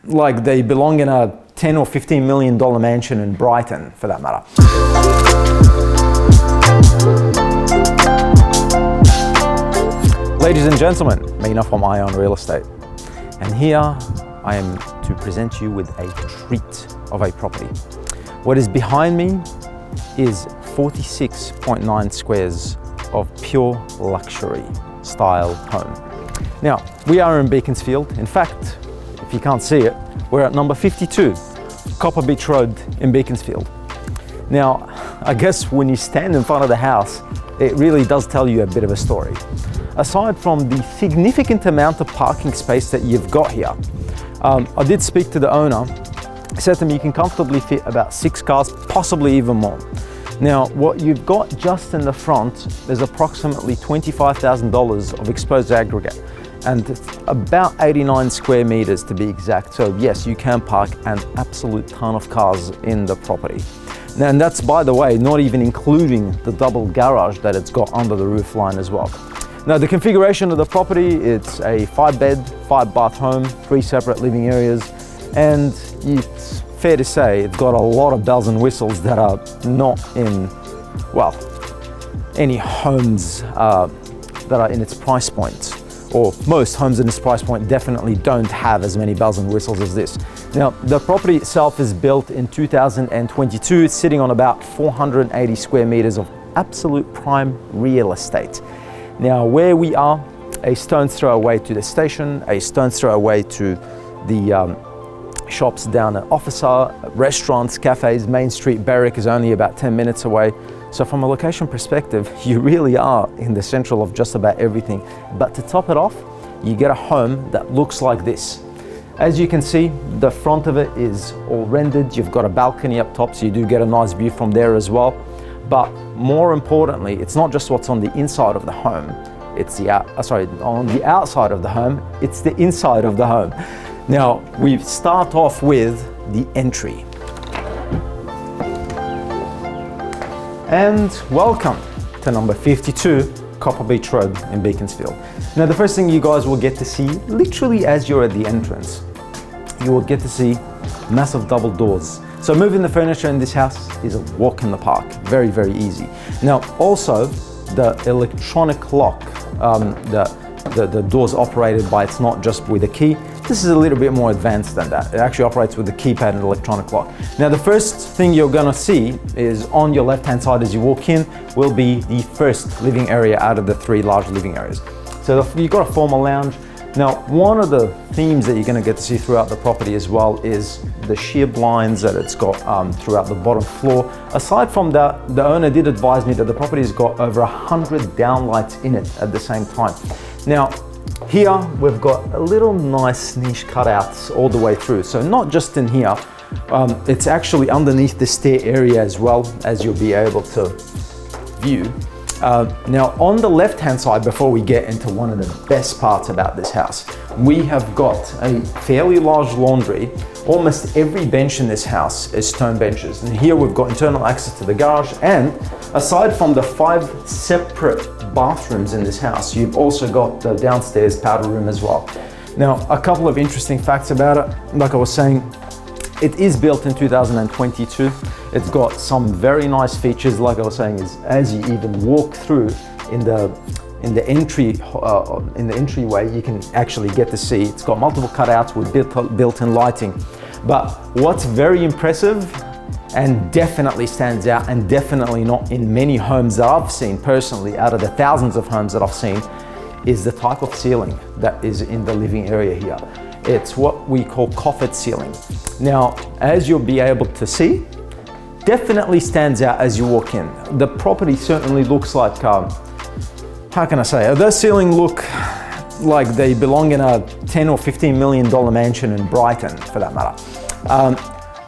like they belong in a $10 or $15 million mansion in Brighton, for that matter. Ladies and gentlemen, Mina from Ion Real Estate. And here I am to present you with a treat of a property. What is behind me is 46.9 squares of pure luxury style home. Now, we are in Beaconsfield. In fact, if you can't see it, we're at number 52, Copper Beech Road in Beaconsfield. Now, I guess when you stand in front of the house, it really does tell you a bit of a story. Aside from the significant amount of parking space that you've got here, I did speak to the owner. He said to me you can comfortably fit about 6 cars, possibly even more. Now, what you've got just in the front is approximately $25,000 of exposed aggregate, and it's about 89 square meters to be exact. So yes, you can park an absolute ton of cars in the property. Now, and that's, by the way, not even including the double garage that it's got under the roof line as well. Now, the configuration of the property, it's a 5-bed, 5-bath home, 3 separate living areas, and it's fair to say it's got a lot of bells and whistles that are not in, well, any homes that are in its price point, or most homes in this price point definitely don't have as many bells and whistles as this. Now, the property itself is built in 2022. It's sitting on about 480 square meters of absolute prime real estate. Now, where we are, a stone's throw away to the station, a stone's throw away to the shops down at Officer, restaurants, cafes. Main Street Berwick is only about 10 minutes away. So from a location perspective, you really are in the central of just about everything. But to top it off, you get a home that looks like this. As you can see, the front of it is all rendered. You've got a balcony up top, so you do get a nice view from there as well. But more importantly, it's not just what's on the inside of the home, it's on the outside of the home, it's the inside of the home. Now, we start off with the entry. And welcome to number 52, Copper Beech Road in Beaconsfield. Now, the first thing you guys will get to see, literally as you're at the entrance, you will get to see massive double doors. So moving the furniture in this house is a walk in the park, very, very easy. Now, also the electronic lock, the door's operated by, it's not just with a key. This is a little bit more advanced than that. It actually operates with the keypad and electronic lock. Now, the first thing you're gonna see is on your left-hand side as you walk in will be the first living area out of the 3 large living areas. So you've got a formal lounge. Now, one of the themes that you're going to get to see throughout the property as well is the sheer blinds that it's got throughout the bottom floor. Aside from that, the owner did advise me that the property's got over 100 downlights in it at the same time. Now, here we've got a little nice niche cutouts all the way through. So not just in here, it's actually underneath the stair area as well, as you'll be able to view. Now, on the left-hand side, before we get into one of the best parts about this house, we have got a fairly large laundry. Almost every bench in this house is stone benches. And here we've got internal access to the garage. And aside from the 5 separate bathrooms in this house, you've also got the downstairs powder room as well. Now, a couple of interesting facts about it. Like I was saying, it is built in 2022. It's got some very nice features. Like I was saying, is as you even walk through in the entryway, you can actually get to see it's got multiple cutouts with built-in lighting. But what's very impressive and definitely stands out, and definitely not in many homes that I've seen personally, out of the thousands of homes that I've seen, is the type of ceiling that is in the living area here. It's what we call coffered ceiling. Now, as you'll be able to see, definitely stands out as you walk in. The property certainly looks like, how can I say, the ceiling look like they belong in a $10 or $15 million mansion in Brighton, for that matter.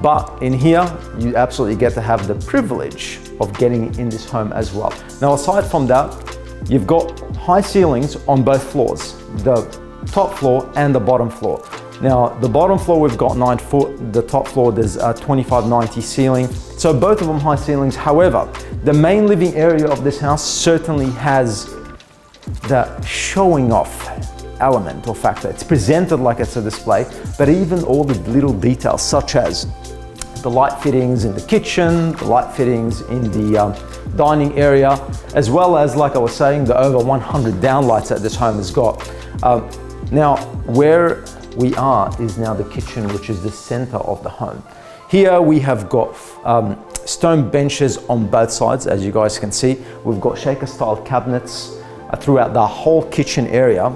But in here, you absolutely get to have the privilege of getting in this home as well. Now, aside from that, you've got high ceilings on both floors, the top floor and the bottom floor. Now, the bottom floor, we've got 9 foot. The top floor, there's a 25/90 ceiling. So both of them high ceilings. However, the main living area of this house certainly has the showing off element or factor. It's presented like it's a display, but even all the little details such as the light fittings in the kitchen, the light fittings in the dining area, as well as, like I was saying, the over 100 downlights that this home has got. Now, where we are is now the kitchen, which is the center of the home. Here we have got stone benches on both sides, as you guys can see. We've got shaker style cabinets throughout the whole kitchen area,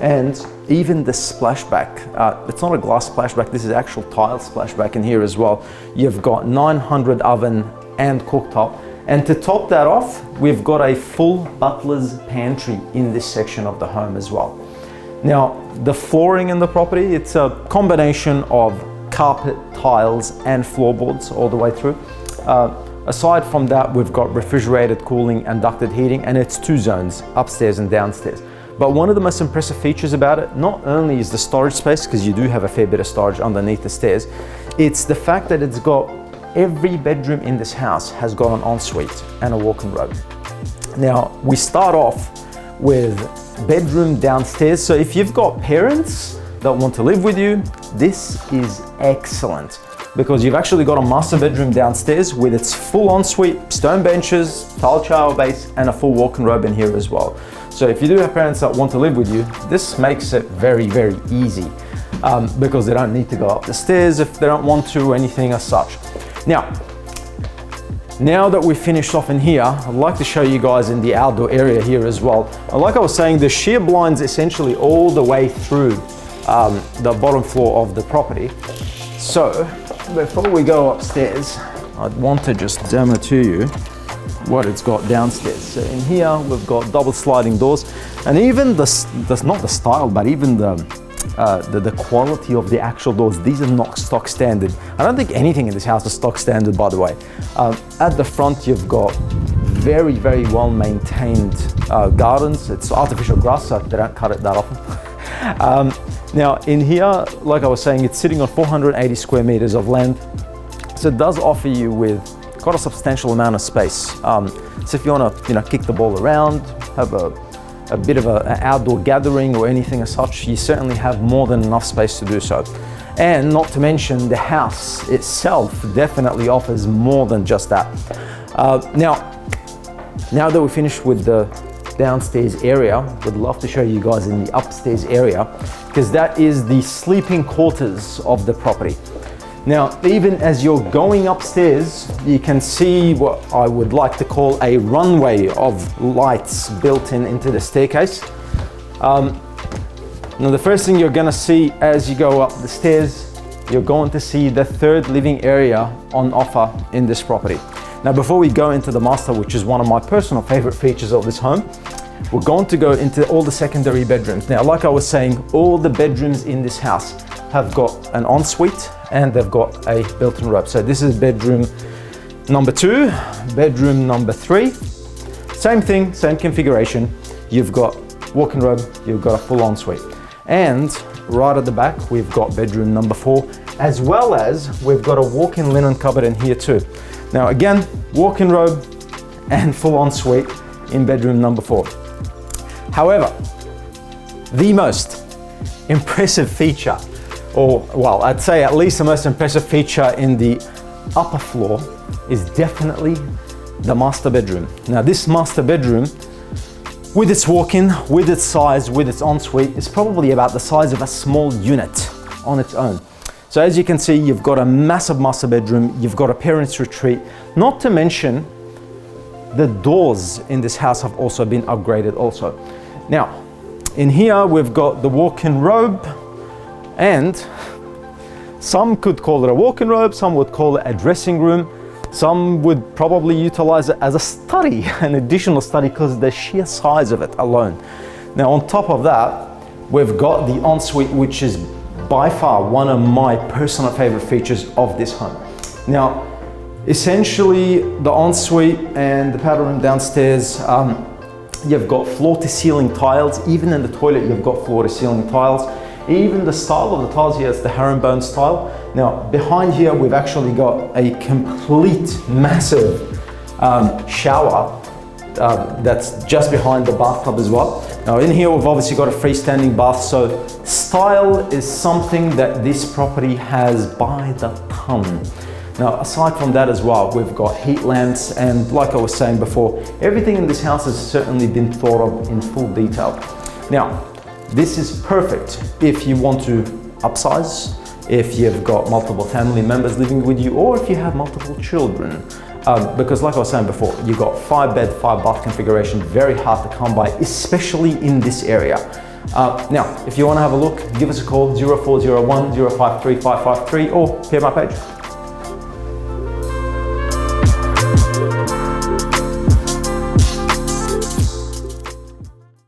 and even the splashback. It's not a glass splashback, this is actual tile splashback in here as well. You've got 900 oven and cooktop, and to top that off, we've got a full butler's pantry in this section of the home as well. Now, the flooring in the property, it's a combination of carpet, tiles and floorboards all the way through. Aside from that, we've got refrigerated cooling and ducted heating, and it's 2 zones, upstairs and downstairs. But one of the most impressive features about it, not only is the storage space, because you do have a fair bit of storage underneath the stairs, it's the fact that it's got every bedroom in this house has got an ensuite and a walk-in robe. Now, we start off with bedroom downstairs. So if you've got parents that want to live with you, this is excellent, because you've actually got a master bedroom downstairs with its full ensuite, stone benches, tile shower base, and a full walk-in robe in here as well. So if you do have parents that want to live with you, this makes it very, very easy, because they don't need to go up the stairs if they don't want to, or anything as such. Now that we've finished off in here, I'd like to show you guys in the outdoor area here as well. Like I was saying, the sheer blinds essentially all the way through the bottom floor of the property. So before we go upstairs, I'd want to just demo to you what it's got downstairs. So in here we've got double sliding doors, and even not the style, but even the quality of the actual doors, these are not stock standard. I don't think anything in this house is stock standard, by the way. At the front you've got very, very well maintained gardens. It's artificial grass, so they don't cut it that often. Now in here, like I was saying, it's sitting on 480 square meters of land, so it does offer you with quite a substantial amount of space. So if you want to, kick the ball around, have a bit of an outdoor gathering or anything as such, you certainly have more than enough space to do so. And not to mention, the house itself definitely offers more than just that. Now that we're finished with the downstairs area, would love to show you guys in the upstairs area, because that is the sleeping quarters of the property. Now, even as you're going upstairs, you can see what I would like to call a runway of lights built into the staircase. Now, the first thing you're going to see as you go up the stairs, you're going to see the third living area on offer in this property. Now, before we go into the master, which is one of my personal favorite features of this home, we're going to go into all the secondary bedrooms. Now, like I was saying, all the bedrooms in this house have got an ensuite and they've got a built-in robe. So this is bedroom number 2, bedroom number 3. Same thing, same configuration. You've got walk-in robe, you've got a full ensuite. And right at the back, we've got bedroom number 4, as well as we've got a walk-in linen cupboard in here too. Now again, walk-in robe and full ensuite in bedroom number 4. However, the most impressive feature, or well, I'd say at least the most impressive feature in the upper floor is definitely the master bedroom. Now this master bedroom, with its walk-in, with its size, with its ensuite, is probably about the size of a small unit on its own. So as you can see, you've got a massive master bedroom, you've got a parents' retreat, not to mention the doors in this house have also been upgraded also. Now, in here we've got the walk-in robe, and some could call it a walk-in robe, some would call it a dressing room, some would probably utilize it as a study, an additional study, because of the sheer size of it alone. Now on top of that, we've got the ensuite, which is by far one of my personal favorite features of this home. Now, essentially the ensuite and the powder room downstairs, you've got floor to ceiling tiles. Even in the toilet, you've got floor to ceiling tiles. Even the style of the tiles here is the herringbone style. Now, behind here, we've actually got a complete massive shower that's just behind the bathtub as well. Now in here we've obviously got a freestanding bath, so style is something that this property has by the ton. Now aside from that as well, we've got heat lamps, and like I was saying before, everything in this house has certainly been thought of in full detail. Now this is perfect if you want to upsize, if you've got multiple family members living with you, or if you have multiple children. Because like I was saying before, you've got 5-bed, 5-bath configuration, very hard to come by, especially in this area. Now, if you want to have a look, give us a call, 0401 053 553, or here my page.